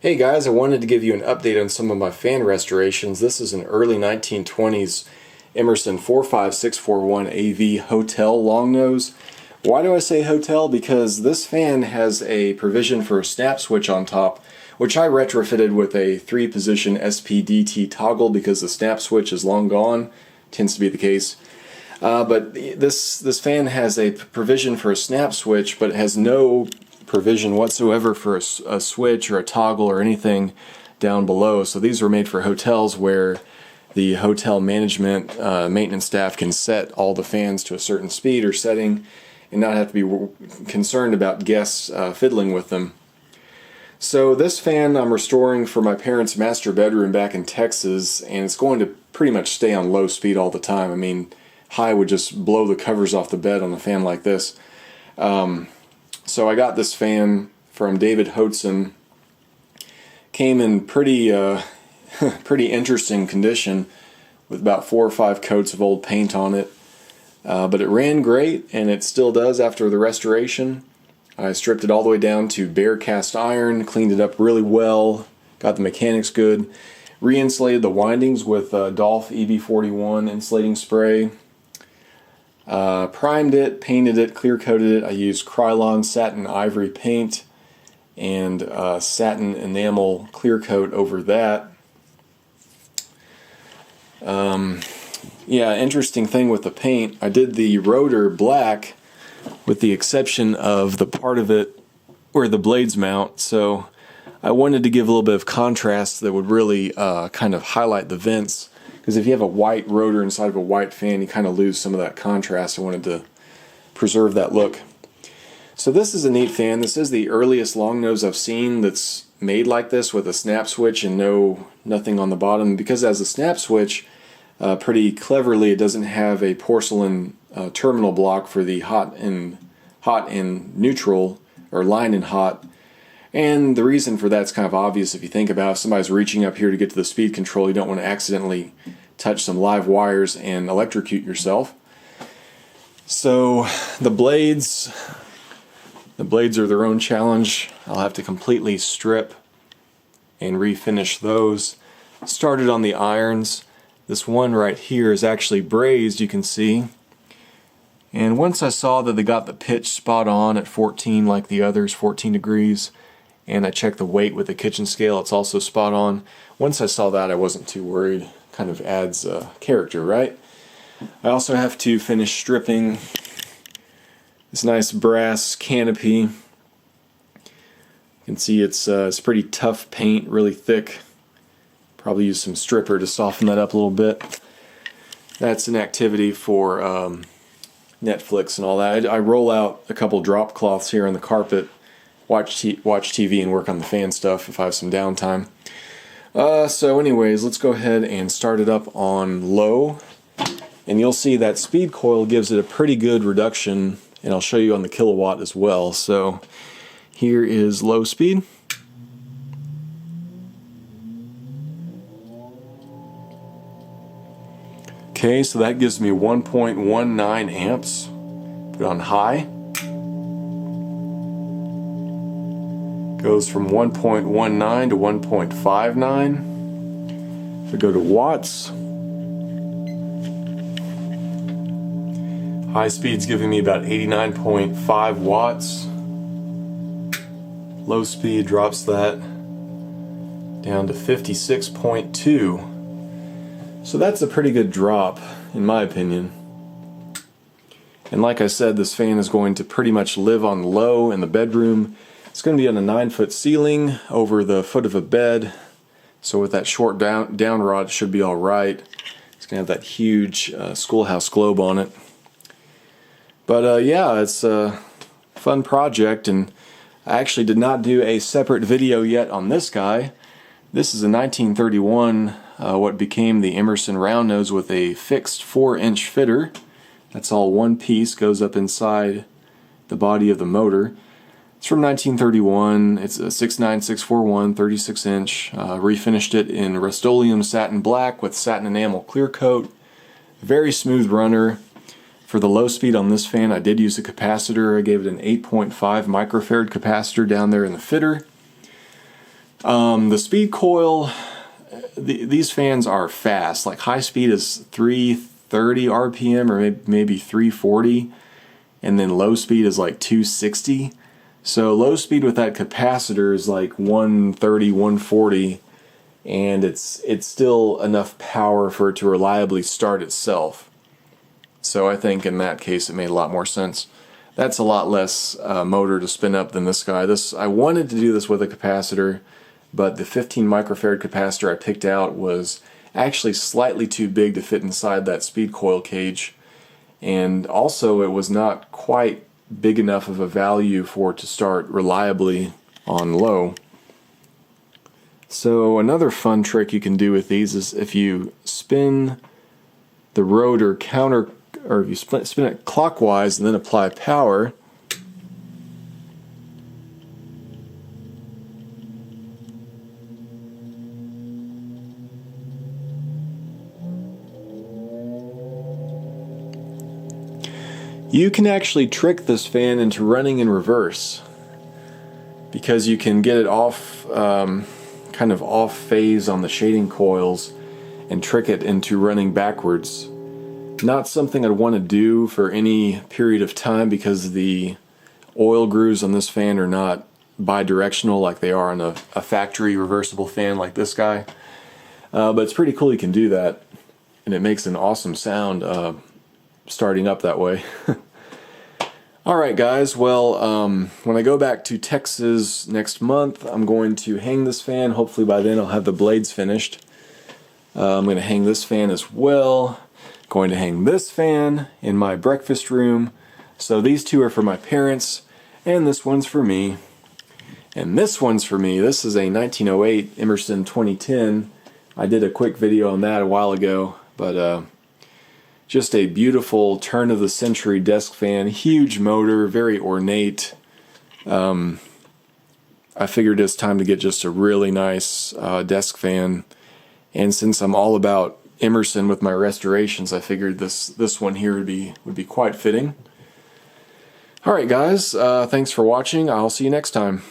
Hey guys, I wanted to give you an update on some of my fan restorations. This is an early 1920s Emerson 45641 AV Hotel Longnose. Why do I say hotel? Because this fan has a provision for a snap switch on top, which I retrofitted with a 3-position SPDT toggle because the snap switch is long gone. Tends to be the case. But this fan has a provision for a snap switch, but it has no provision whatsoever for a switch or a toggle or anything down below. So these were made for hotels where the hotel management maintenance staff can set all the fans to a certain speed or setting and not have to be concerned about guests fiddling with them. So this fan I'm restoring for my parents' master bedroom back in Texas, and it's going to pretty much stay on low speed all the time. I mean, high would just blow the covers off the bed on a fan like this. So I got this fan from David Hodson. Came in pretty interesting condition with about 4 or 5 coats of old paint on it. But it ran great, and it still does after the restoration. I stripped it all the way down to bare cast iron, cleaned it up really well, got the mechanics good, re-insulated the windings with Dolph EB41 insulating spray. Primed it, painted it, clear coated it. I used Krylon satin ivory paint and satin enamel clear coat over that. Yeah, interesting thing with the paint, I did the rotor black with the exception of the part of it where the blades mount. So I wanted to give a little bit of contrast that would really kind of highlight the vents. Because if you have a white rotor inside of a white fan, you kind of lose some of that contrast. I wanted to preserve that look. So this is a neat fan. This is the earliest Longnose I've seen that's made like this with a snap switch and nothing on the bottom. Because it has a snap switch, pretty cleverly it doesn't have a porcelain terminal block for the hot and neutral, or line and hot. And the reason for that's kind of obvious if you think about it. If somebody's reaching up here to get to the speed control, you don't want to accidentally touch some live wires and electrocute yourself. So the blades are their own challenge. I'll have to completely strip and refinish those. Started on the irons. This one right here is actually brazed, you can see. And once I saw that they got the pitch spot on at 14 like the others, 14 degrees, and I checked the weight with the kitchen scale, it's also spot on. Once I saw that, I wasn't too worried. Kind of adds character, right? I also have to finish stripping this nice brass canopy. You can see it's pretty tough paint, really thick. Probably use some stripper to soften that up a little bit. That's an activity for Netflix and all that. I roll out a couple drop cloths here on the carpet, watch TV and work on the fan stuff if I have some downtime. So anyways, let's go ahead and start it up on low. And you'll see that speed coil gives it a pretty good reduction, and I'll show you on the kilowatt as well. So here is low speed. Okay, so that gives me 1.19 amps. Put it on high. Goes from 1.19 to 1.59. If we go to watts, high speed's giving me about 89.5 watts. Low speed drops that down to 56.2. So that's a pretty good drop, in my opinion. And like I said, this fan is going to pretty much live on low in the bedroom. It's going to be on a 9-foot ceiling over the foot of a bed. So with that short down rod, it should be alright. It's going to have that huge schoolhouse globe on it. But yeah, it's a fun project, and I actually did not do a separate video yet on this guy. This is a 1931, what became the Emerson Roundnose with a fixed 4-inch fitter. That's all one piece, goes up inside the body of the motor. It's from 1931. It's a 69641, 36-inch. Refinished it in Rust-Oleum satin black with satin enamel clear coat. Very smooth runner. For the low speed on this fan, I did use a capacitor. I gave it an 8.5 microfarad capacitor down there in the fitter. The speed coil, these fans are fast. Like high speed is 330 RPM or maybe 340, and then low speed is like 260. So low speed with that capacitor is like 130, 140, and it's still enough power for it to reliably start itself. So I think in that case it made a lot more sense. That's a lot less motor to spin up than this guy. I wanted to do this with a capacitor, but the 15 microfarad capacitor I picked out was actually slightly too big to fit inside that speed coil cage, and also it was not quite big enough of a value for it to start reliably on low. So another fun trick you can do with these is if you spin the rotor if you spin it clockwise and then apply power, you can actually trick this fan into running in reverse, because you can get it off, kind of off phase on the shading coils and trick it into running backwards. Not something I'd want to do for any period of time because the oil grooves on this fan are not bi-directional like they are on a factory reversible fan like this guy. But it's pretty cool you can do that, and it makes an awesome sound starting up that way. Alright guys, well, when I go back to Texas next month, I'm going to hang this fan. Hopefully by then I'll have the blades finished. I'm going to hang this fan as well. Going to hang this fan in my breakfast room. So these two are for my parents, and this one's for me. And this one's for me. This is a 1908 Emerson 2010. I did a quick video on that a while ago, but just a beautiful turn-of-the-century desk fan. Huge motor, very ornate. I figured it's time to get just a really nice desk fan. And since I'm all about Emerson with my restorations, I figured this one here would be quite fitting. Alright guys, thanks for watching. I'll see you next time.